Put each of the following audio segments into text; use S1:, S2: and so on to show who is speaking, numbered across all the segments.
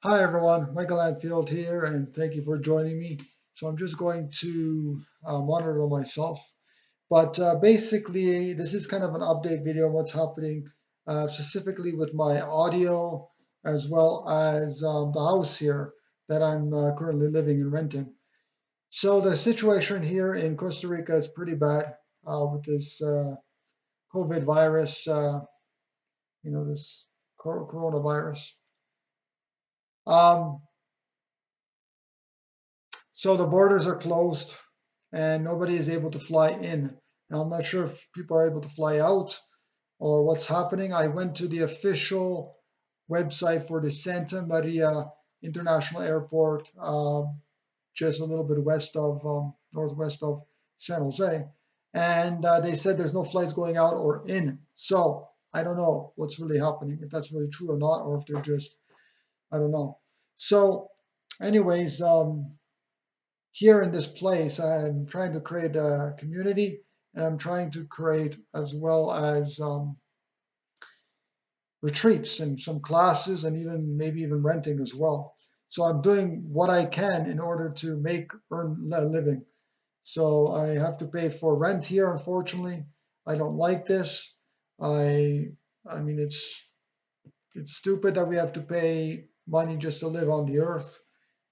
S1: Hi everyone, Michael Anfield here, and thank you for joining me. So I'm just going to monitor myself, but basically this is kind of an update video on what's happening specifically with my audio as well as the house here that I'm currently living and renting. So the situation here in Costa Rica is pretty bad with this COVID virus, this coronavirus. Um, so the borders are closed and nobody is able to fly in. Now, I'm not sure if people are able to fly out or what's happening. I went to the official website for the Santa Maria International Airport, just a little bit west of northwest of San Jose, and they said there's no flights going out or in. So I don't know what's really happening, if that's really true or not, or if they're just I don't know. So, anyways, here in this place, I'm trying to create a community and I'm trying to create as well as retreats and some classes and even maybe even renting as well. So I'm doing what I can in order to earn a living. So I have to pay for rent here, unfortunately. I don't like this. I I mean it's stupid that we have to pay money just to live on the earth.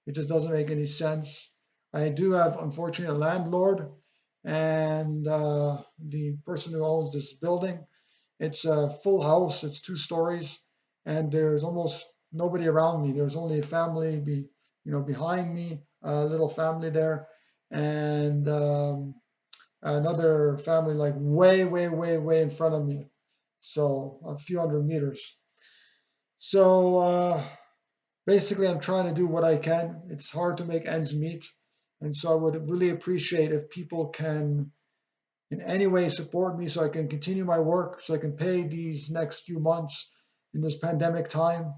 S1: It just doesn't make any sense. I do have, unfortunately, a landlord and the person who owns this building. It's a full house. It's 2 stories, and there's almost nobody around me. There's only a family behind me, a little family there, and another family like way, way, way, way in front of me. So a few hundred meters. So basically, I'm trying to do what I can. It's hard to make ends meet. And so I would really appreciate if people can in any way support me so I can continue my work, so I can pay these next few months in this pandemic time.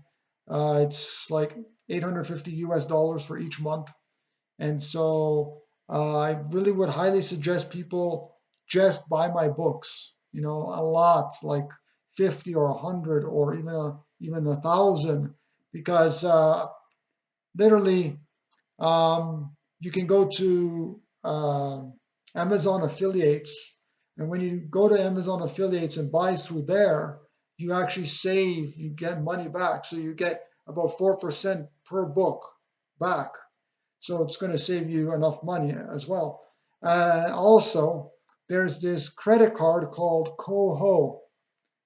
S1: It's like 850 US dollars for each month. And so I really would highly suggest people just buy my books, a lot, like 50 or 100 or even 1,000, because literally, you can go to Amazon affiliates, and when you go to Amazon affiliates and buy through there, you actually save, you get money back. So you get about 4% per book back. So it's going to save you enough money as well. Also, there's this credit card called Koho.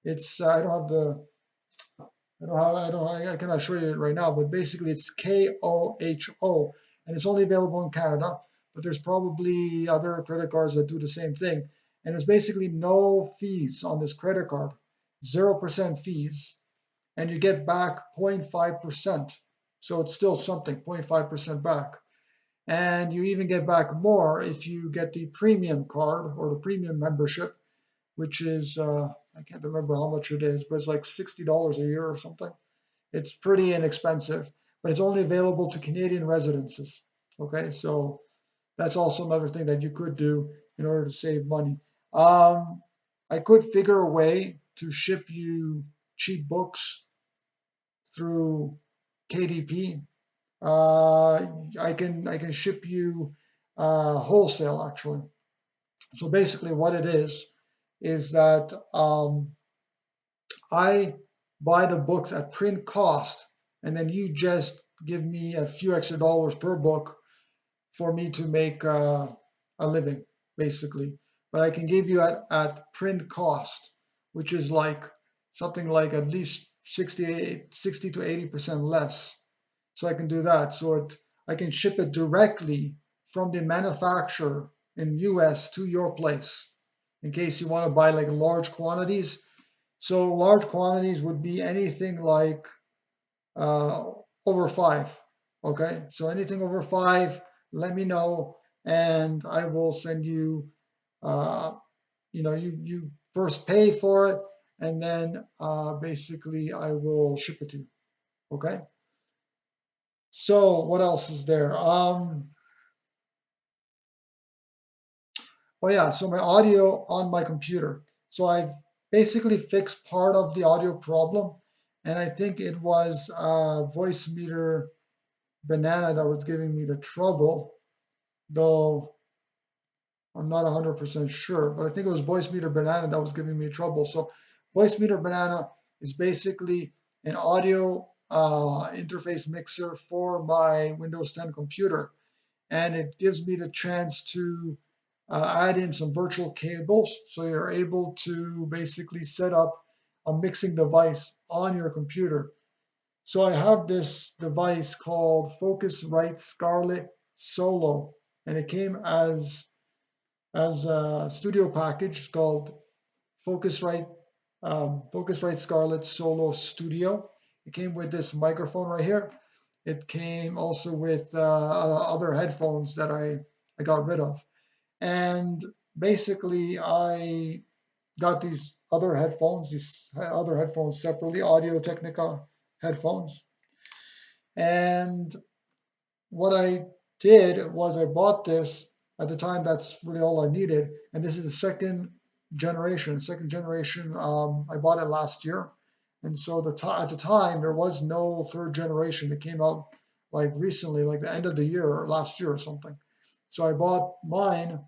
S1: It's I cannot show you it right now, but basically it's KOHO, and it's only available in Canada. But there's probably other credit cards that do the same thing, and there's basically no fees on this credit card, 0% fees, and you get back 0.5%. So it's still something, 0.5% back. And you even get back more if you get the premium card or the premium membership, which is I can't remember how much it is, but it's like $60 a year or something. It's pretty inexpensive, but it's only available to Canadian residences. Okay, so that's also another thing that you could do in order to save money. Um, I could figure a way to ship you cheap books through KDP. Uh, I can ship you wholesale actually. So basically, what it is that I buy the books at print cost, and then you just give me a few extra dollars per book for me to make a living, basically. But I can give you at print cost, which is like something like at least 60 to 80% less. So I can do that. I can ship it directly from the manufacturer in US to your place in case you want to buy like large quantities. So large quantities would be anything like uh, over five. Okay, so anything over five, let me know, and I will send you. Uh, you first pay for it, and then basically I will ship it to you. Okay. So what else is there? Oh yeah, so my audio on my computer. So I've basically fixed part of the audio problem, and I think it was Voicemeeter Banana that was giving me the trouble, though I'm not 100% sure, but I think it was Voicemeeter Banana that was giving me trouble. So Voicemeeter Banana is basically an audio interface mixer for my Windows 10 computer, and it gives me the chance to add in some virtual cables, so you're able to basically set up a mixing device on your computer. So I have this device called Focusrite Scarlett Solo, and it came as a studio package called Focusrite Focusrite Scarlett Solo Studio. It came with this microphone right here. It came also with other headphones that I got rid of. And basically, I got these other headphones separately, Audio Technica headphones. And what I did was I bought this at the time. That's really all I needed, and this is the second generation. Second generation. I bought it last year, and so at the time there was no third generation. It came out like recently, like the end of the year or last year or something. So I bought mine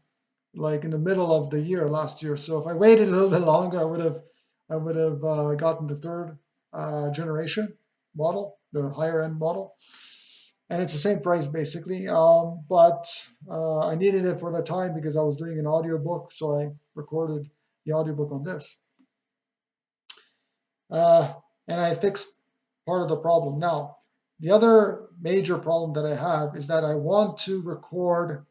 S1: like in the middle of the year last year. So if I waited a little bit longer, I would have gotten the third generation model, the higher end model, and it's the same price basically. But I needed it for the time because I was doing an audiobook, so I recorded the audiobook on this. Uh, and I fixed part of the problem. Now, the other major problem that I have is that I want to record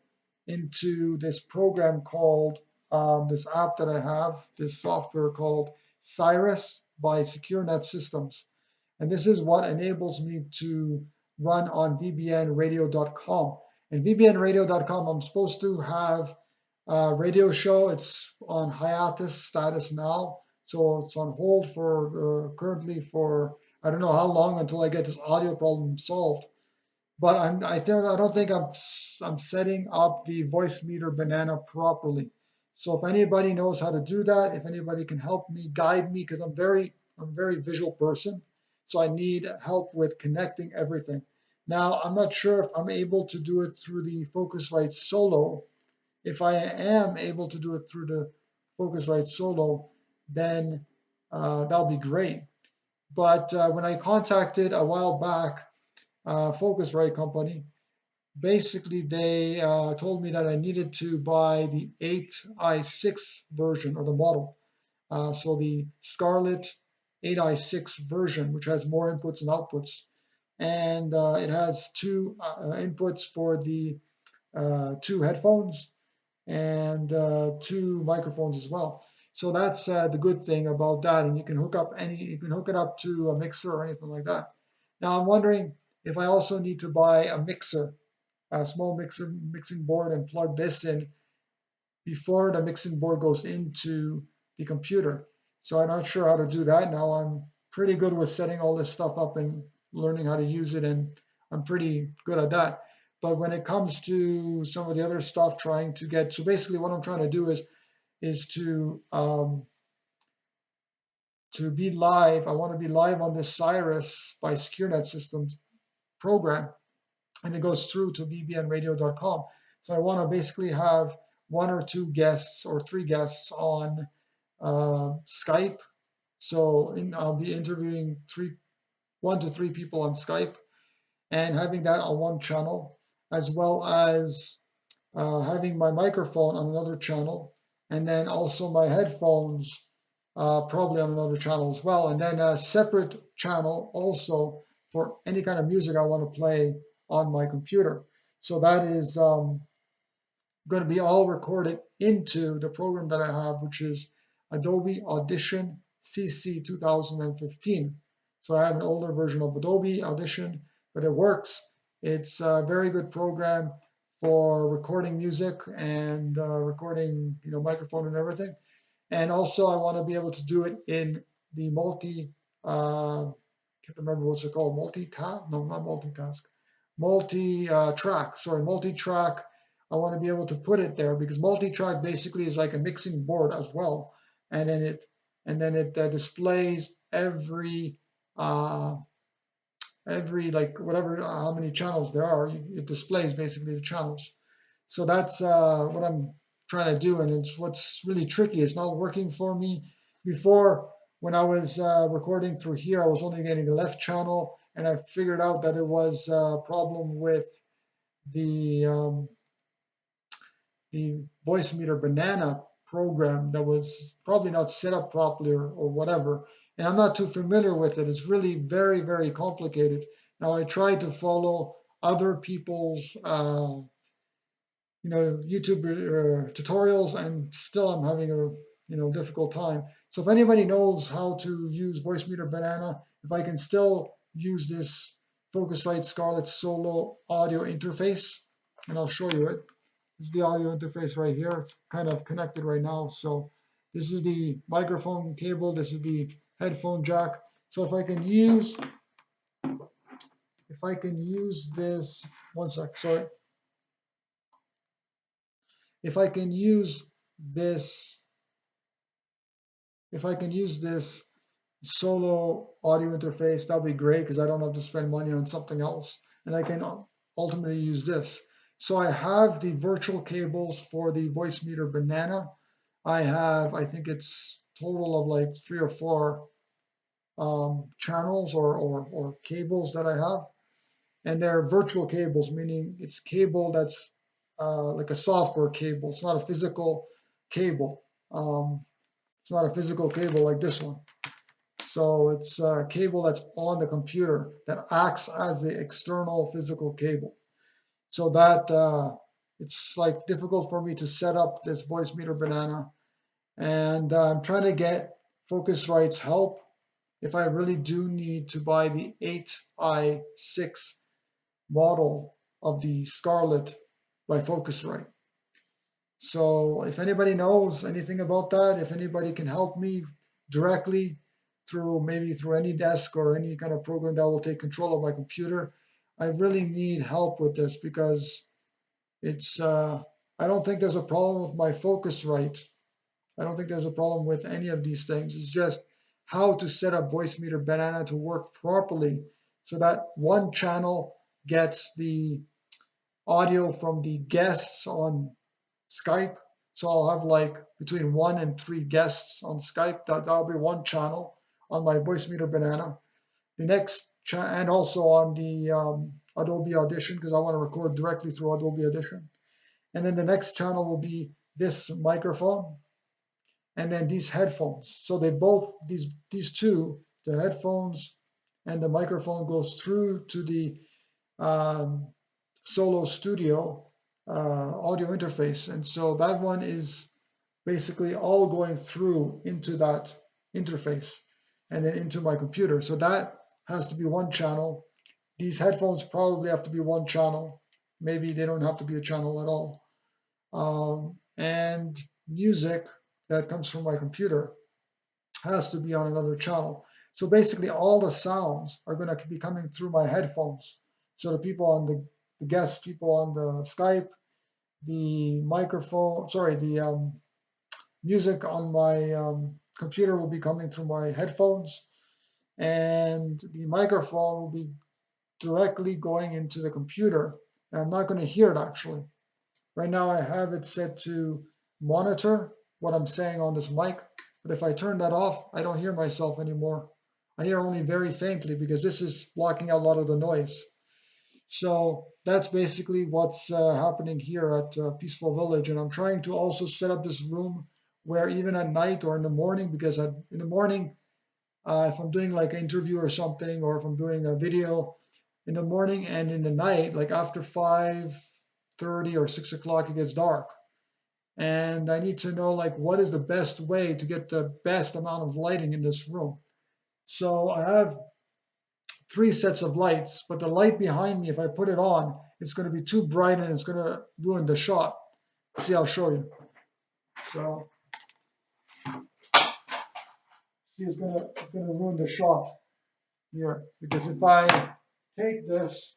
S1: into this program called this app that I have, this software called Cyrus by SecureNet Systems. And this is what enables me to run on vbnradio.com. And vbnradio.com, I'm supposed to have a radio show. It's on hiatus status now. So it's on hold for currently for I don't know how long until I get this audio problem solved. But I don't think I'm setting up the Voicemeeter Banana properly. So if anybody knows how to do that, if anybody can help me, guide me, because I'm a very visual person, so I need help with connecting everything. Now I'm not sure if I'm able to do it through the Focusrite Solo. If I am able to do it through the Focusrite Solo, then that'll be great. But when I contacted a while back Focusrite company, basically they told me that I needed to buy the 8i6 version of the model. So the Scarlett 8i6 version, which has more inputs and outputs. And it has two inputs for the two headphones and two microphones as well. So that's the good thing about that. And you can hook it up to a mixer or anything like that. Now I'm wondering if I also need to buy a mixer, a small mixing board, and plug this in before the mixing board goes into the computer. So I'm not sure how to do that. Now I'm pretty good with setting all this stuff up and learning how to use it, and I'm pretty good at that. But when it comes to some of the other stuff, trying to get so basically what I'm trying to do is to be live. I want to be live on this Cyrus by SecureNet Systems program, and it goes through to bbnradio.com. So I want to basically have one or two guests or three guests on Skype. So I'll be interviewing one to three people on Skype and having that on one channel, as well as having my microphone on another channel, and then also my headphones probably on another channel as well, and then a separate channel also for any kind of music I want to play on my computer. So that is going to be all recorded into the program that I have, which is Adobe Audition CC 2015. So I have an older version of Adobe Audition, but it works. It's a very good program for recording music and recording, microphone and everything. And also, I want to be able to do it in the can't remember what's it called, multitask? No, not multitask. Multi-track, sorry, multi-track. I want to be able to put it there because multi-track basically is like a mixing board as well, and then it displays every uh, every like whatever how many channels there are, it displays basically the channels. So that's what I'm trying to do, and it's what's really tricky. It's not working for me. Before, when I was recording through here, I was only getting the left channel, and I figured out that it was a problem with the um, the Voicemeeter Banana program that was probably not set up properly or whatever. And I'm not too familiar with it. It's really very, very complicated. Now, I tried to follow other people's YouTube tutorials, and still I'm having a difficult time. So if anybody knows how to use Voicemeeter Banana, if I can still use this Focusrite Scarlett Solo audio interface, and I'll show you it. This is the audio interface right here. It's kind of connected right now. So this is the microphone cable. This is the headphone jack. So if I can use this, one sec, sorry. If I can use this, if I can use this solo audio interface, that'll be great because I don't have to spend money on something else, and I can ultimately use this. So I have the virtual cables for the Voicemeeter Banana. I have, I think it's total of like 3 or 4 channels or cables that I have, and they're virtual cables, meaning it's cable that's like a software cable. It's not a physical cable. It's not a physical cable like this one. So it's a cable that's on the computer that acts as the external physical cable. So that it's like difficult for me to set up this Voicemeeter Banana, and I'm trying to get Focusrite's help if I really do need to buy the 8i6 model of the Scarlett by Focusrite. So if anybody knows anything about that, if anybody can help me directly through maybe through AnyDesk or any kind of program that will take control of my computer, I really need help with this because it's I don't think there's a problem with my Focusrite. I don't think there's a problem with any of these things. It's just how to set up Voicemeeter Banana to work properly so that one channel gets the audio from the guests on Skype. So I'll have like between 1 and 3 guests on Skype. That'll be one channel on my Voicemeeter Banana. The next and also on the Adobe Audition because I want to record directly through Adobe Audition. And then the next channel will be this microphone and then these headphones. So they both these two, the headphones and the microphone goes through to the um, Solo Studio audio interface. And so that one is basically all going through into that interface and then into my computer. So that has to be one channel. These headphones probably have to be one channel. Maybe they don't have to be a channel at all. And music that comes from my computer has to be on another channel. So basically all the sounds are going to be coming through my headphones. So the people on the guest people on the Skype, the microphone, sorry, the music on my computer will be coming through my headphones, and the microphone will be directly going into the computer. And I'm not going to hear it actually. Right now I have it set to monitor what I'm saying on this mic, but if I turn that off, I don't hear myself anymore. I hear only very faintly because this is blocking out a lot of the noise. So that's basically what's happening here at Peaceful Village. And I'm trying to also set up this room where even at night or in the morning, because in the morning, if I'm doing like an interview or something, or if I'm doing a video in the morning and in the night, like after 5:30 or 6 o'clock, it gets dark. And I need to know like what is the best way to get the best amount of lighting in this room. So I have 3 sets of lights, but the light behind me, if I put it on, it's going to be too bright and it's going to ruin the shot. See, I'll show you. So, see, it's going to ruin the shot here because if I take this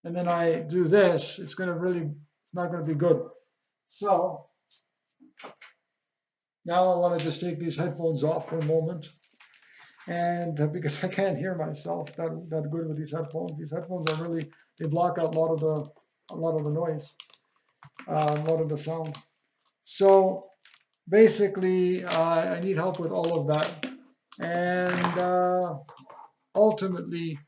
S1: and then I do this, it's going to really, it's not going to be good. So now I want to just take these headphones off for a moment. and because I can't hear myself that good with these headphones. These headphones are really, they block out a lot of the noise, a lot of the sound. So basically, I need help with all of that, and ultimately,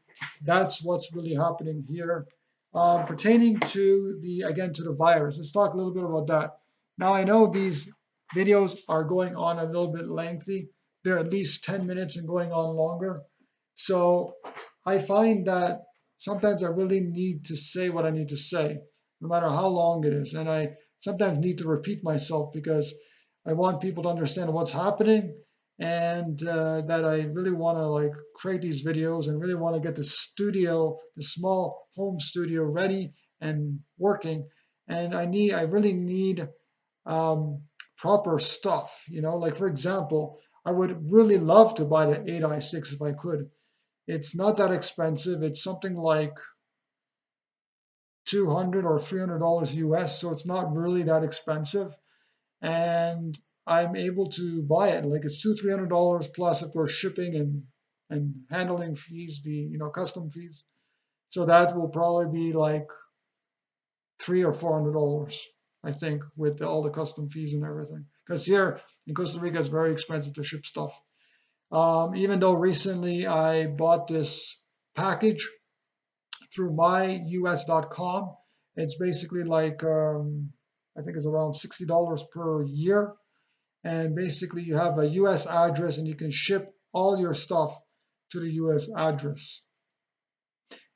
S1: that's what's really happening here. Pertaining to again, to the virus, let's talk a little bit about that. Now, I know these videos are going on a little bit lengthy. They're at least 10 minutes and going on longer. So I find that sometimes I really need to say what I need to say, no matter how long it is. And I sometimes need to repeat myself because I want people to understand what's happening, and that I really want to like create these videos and really want to get the studio, the small home studio ready and working. And I really need um, proper stuff, like for example, I would really love to buy the 8i6 if I could. It's not that expensive. It's something like 200 or $300 US, so it's not really that expensive. And I'm able to buy it. Like it's $300 plus, of course, shipping and handling fees, the custom fees. So that will probably be like $300 or $400, I think, with all the custom fees and everything. Because here in Costa Rica, it's very expensive to ship stuff. Even though recently I bought this package through myus.com, it's basically like I think it's around $60 per year, and basically you have a US address and you can ship all your stuff to the US address.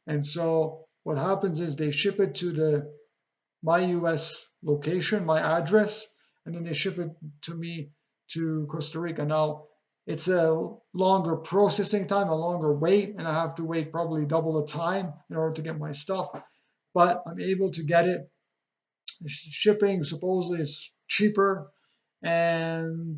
S1: And so what happens is they ship it to the my US location, my address, and then they ship it to me to Costa Rica. Now it's a longer processing time, a longer wait, and I have to wait probably double the time in order to get my stuff. But I'm able to get it. Shipping supposedly is cheaper, and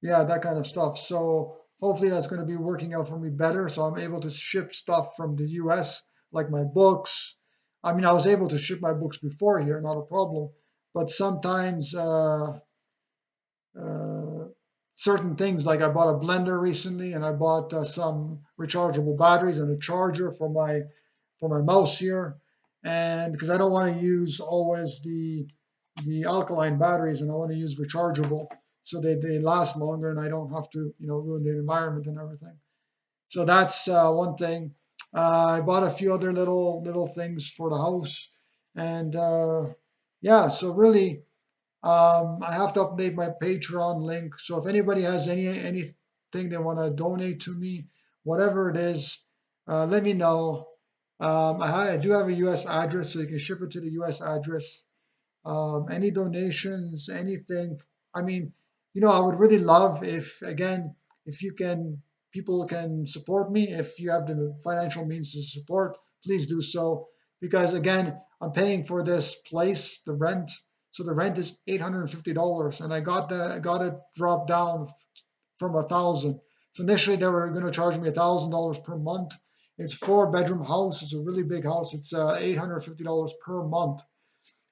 S1: yeah, that kind of stuff. So hopefully that's going to be working out for me better. So I'm able to ship stuff from the US, like my books. I mean, I was able to ship my books before here, not a problem. But sometimes uh, certain things, like I bought a blender recently, and I bought some rechargeable batteries and a charger for my mouse here, and because I don't want to use always the alkaline batteries, and I want to use rechargeable so they last longer and I don't have to ruin the environment and everything. So that's one thing. I bought a few other little things for the house, and yeah, so really I have to update my Patreon link. So if anybody has anything they want to donate to me, whatever it is, let me know. I do have a U.S. address, so you can ship it to the U.S. address. Any donations, anything. I mean, I would really love if, again, if you can, people can support me. If you have the financial means to support, please do so. Because again, I'm paying for this place, the rent. So the rent is $850, and I got it dropped down from 1,000. So initially they were going to charge me $1,000 per month. It's 4 bedroom house. It's a really big house. It's $850 per month.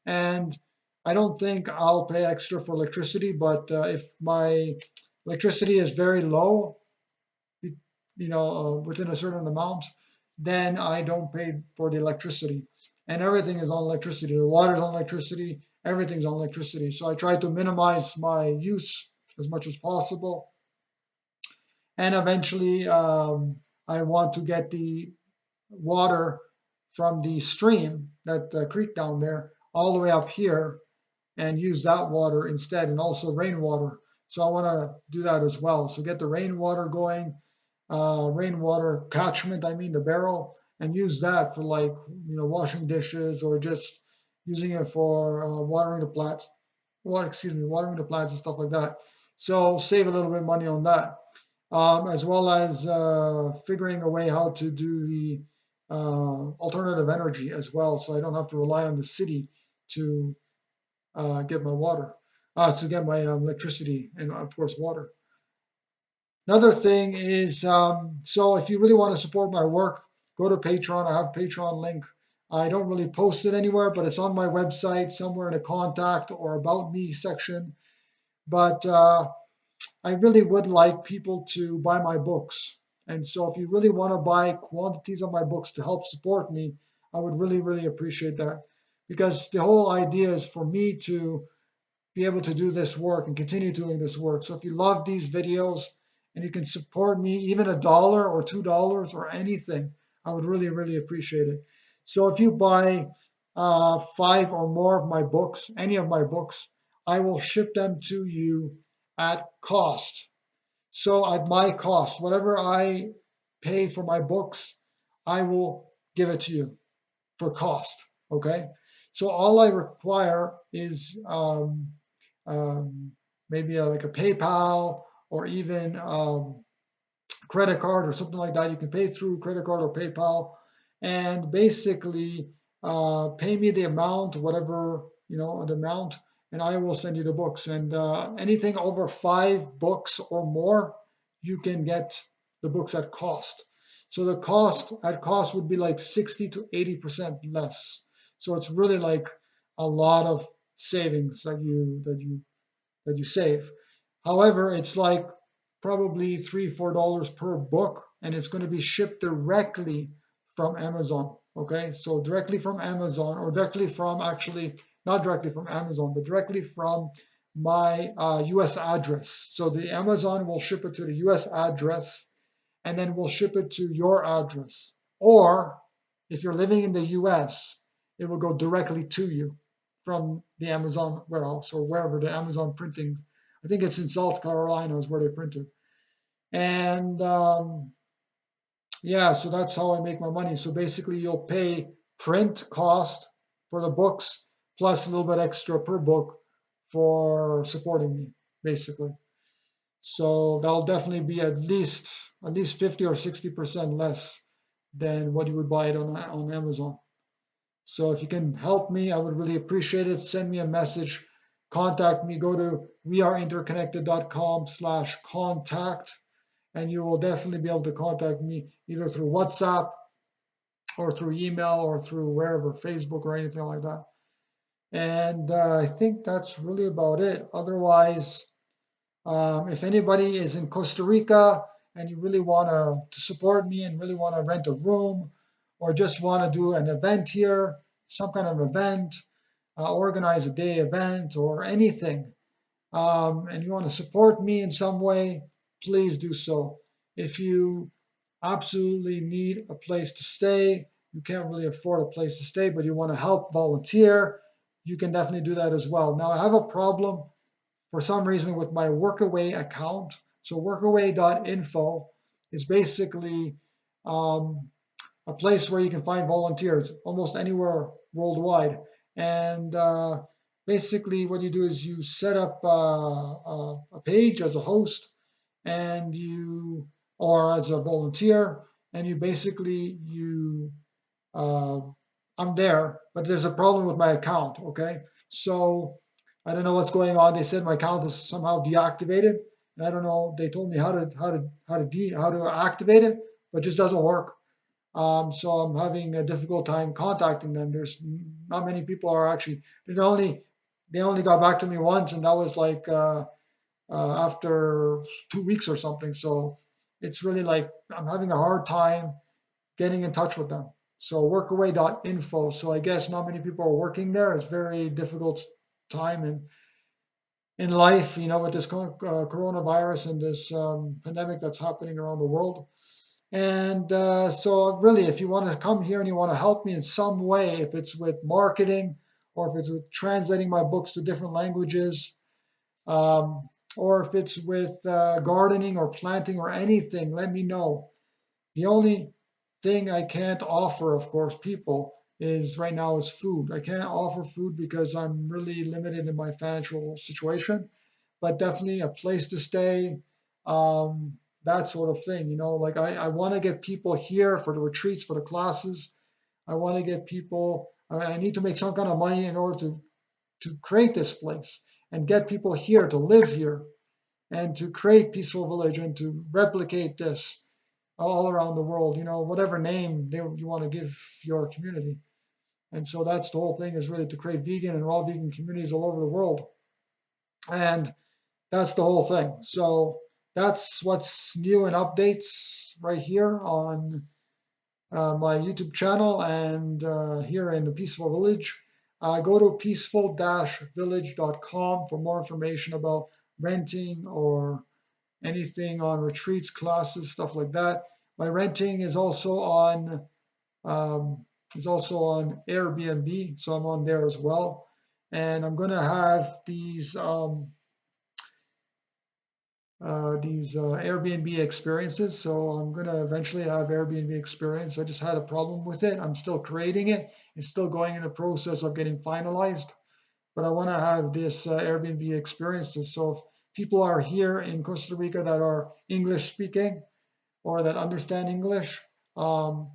S1: And I don't think I'll pay extra for electricity, but if my electricity is very low, within a certain amount, then I don't pay for the electricity. And everything is on electricity. The water's on electricity. Everything's on electricity. So I try to minimize my use as much as possible. And eventually, I want to get the water from the stream, that creek down there, all the way up here, and use that water instead, and also rainwater. So I want to do that as well. So get the rainwater going, rainwater catchment, I mean the barrel, and use that for like washing dishes, or just using it for watering the plants, watering the plants and stuff like that. So save a little bit of money on that, as well as figuring a way how to do the alternative energy as well, so I don't have to rely on the city to get my water, to get my electricity, and of course water. Another thing is, so if you really want to support my work, go to Patreon. I have a Patreon link. I don't really post it anywhere, but it's on my website somewhere in the contact or about me section. But I really would like people to buy my books. And so if you really want to buy quantities of my books to help support me, I would really, really appreciate that. Because the whole idea is for me to be able to do this work and continue doing this work. So if you love these videos and you can support me, even $1 or $2 or anything, I would really, really appreciate it. So if you buy five or more of my books, any of my books, I will ship them to you at cost. So at my cost, whatever I pay for my books, I will give it to you for cost. Okay. So all I require is um, maybe like a PayPal or even credit card or something like that. You can pay through credit card or PayPal, and basically pay me the amount, whatever the amount, and I will send you the books. And anything over five books or more, you can get the books at cost. So the cost at cost would be like 60 to 80% less. So it's really like a lot of savings that you save. However, it's like probably $3, $4 per book, and it's going to be shipped directly from Amazon. Okay, so directly from Amazon, or directly from actually not directly from Amazon, but directly from my U.S. address. So the Amazon will ship it to the U.S. address, and then we'll ship it to your address. Or if you're living in the US, it will go directly to you from the Amazon warehouse or wherever the Amazon printing. I think it's in South Carolina is where they print it. And yeah, so that's how I make my money. So basically, you'll pay print cost for the books plus a little bit extra per book for supporting me, basically. So that'll definitely be at least 50 or 60% less than what you would buy it on Amazon. So if you can help me, I would really appreciate it. Send me a message, contact me, go to weareinterconnected.com/contact, and you will definitely be able to contact me either through WhatsApp or through email or through wherever, Facebook or anything like that. And I think that's really about it. Otherwise, if anybody is in Costa Rica and you really want to support me and really want to rent a room or just want to do an event here, some kind of event, organize a day event or anything, and you want to support me in some way, please do so. If you absolutely need a place to stay, you can't really afford a place to stay, but you want to help volunteer, you can definitely do that as well. Now, I have a problem for some reason with my Workaway account. So workaway.info is basically um, a place where you can find volunteers almost anywhere worldwide. And basically, what you do is you set up a page as a host, and you or as a volunteer, and you basically you uh, I'm there, but there's a problem with my account. Okay, so I don't know what's going on. They said my account is somehow deactivated, and I don't know. They told me how to activate it, but it just doesn't work. So I'm having a difficult time contacting them. There's not many people are actually. They only got back to me once, and that was like after 2 weeks or something. So it's really like I'm having a hard time getting in touch with them. So workaway.info. So I guess not many people are working there. It's very difficult time in life, with this coronavirus and this pandemic that's happening around the world. And so really, if you want to come here and you want to help me in some way, if it's with marketing or if it's with translating my books to different languages, um, or if it's with gardening or planting or anything, let me know. The only thing I can't offer, of course, people is right now is food. I can't offer food because I'm really limited in my financial situation, but definitely a place to stay, that sort of thing. Like I want to get people here for the retreats, for the classes. I want to get people, I need to make some kind of money in order to create this place and get people here to live here and to create Peaceful Village and to replicate this all around the world, whatever name you want to give your community. And so that's the whole thing is really to create vegan and raw vegan communities all over the world. And that's the whole thing. So that's what's new and updates right here on my YouTube channel and here in the Peaceful Village. Go to peaceful-village.com for more information about renting or anything on retreats, classes, stuff like that. My renting um, is also on Airbnb, so I'm on there as well. And I'm going to have these Airbnb experiences. So I'm going to eventually have Airbnb experience. I just had a problem with it. I'm still creating it. It's still going in the process of getting finalized, but I want to have this Airbnb experiences. So if people are here in Costa Rica that are English speaking or that understand English, um,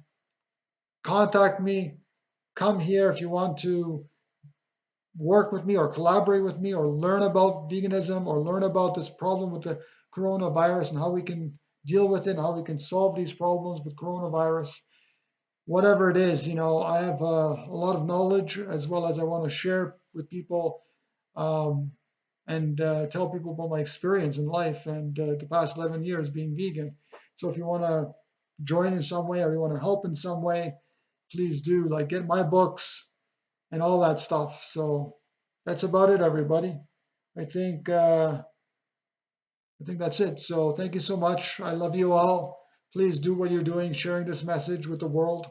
S1: contact me. Come here if you want to work with me or collaborate with me or learn about veganism or learn about this problem with the coronavirus and how we can deal with it and how we can solve these problems with coronavirus. Whatever it is, I have a lot of knowledge as well as I want to share with people um, and tell people about my experience in life and the past 11 years being vegan. So if you want to join in some way or you want to help in some way, please do. Like get my books and all that stuff. So that's about it, everybody. I think uh, I think that's it. So thank you so much. I love you all. Please do what you're doing, sharing this message with the world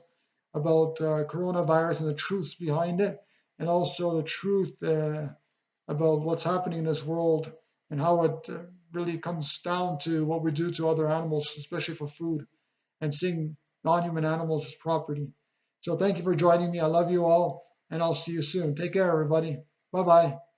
S1: about coronavirus and the truths behind it, and also the truth about what's happening in this world and how it really comes down to what we do to other animals, especially for food, and seeing non-human animals as property. So thank you for joining me. I love you all, and I'll see you soon. Take care, everybody. Bye bye.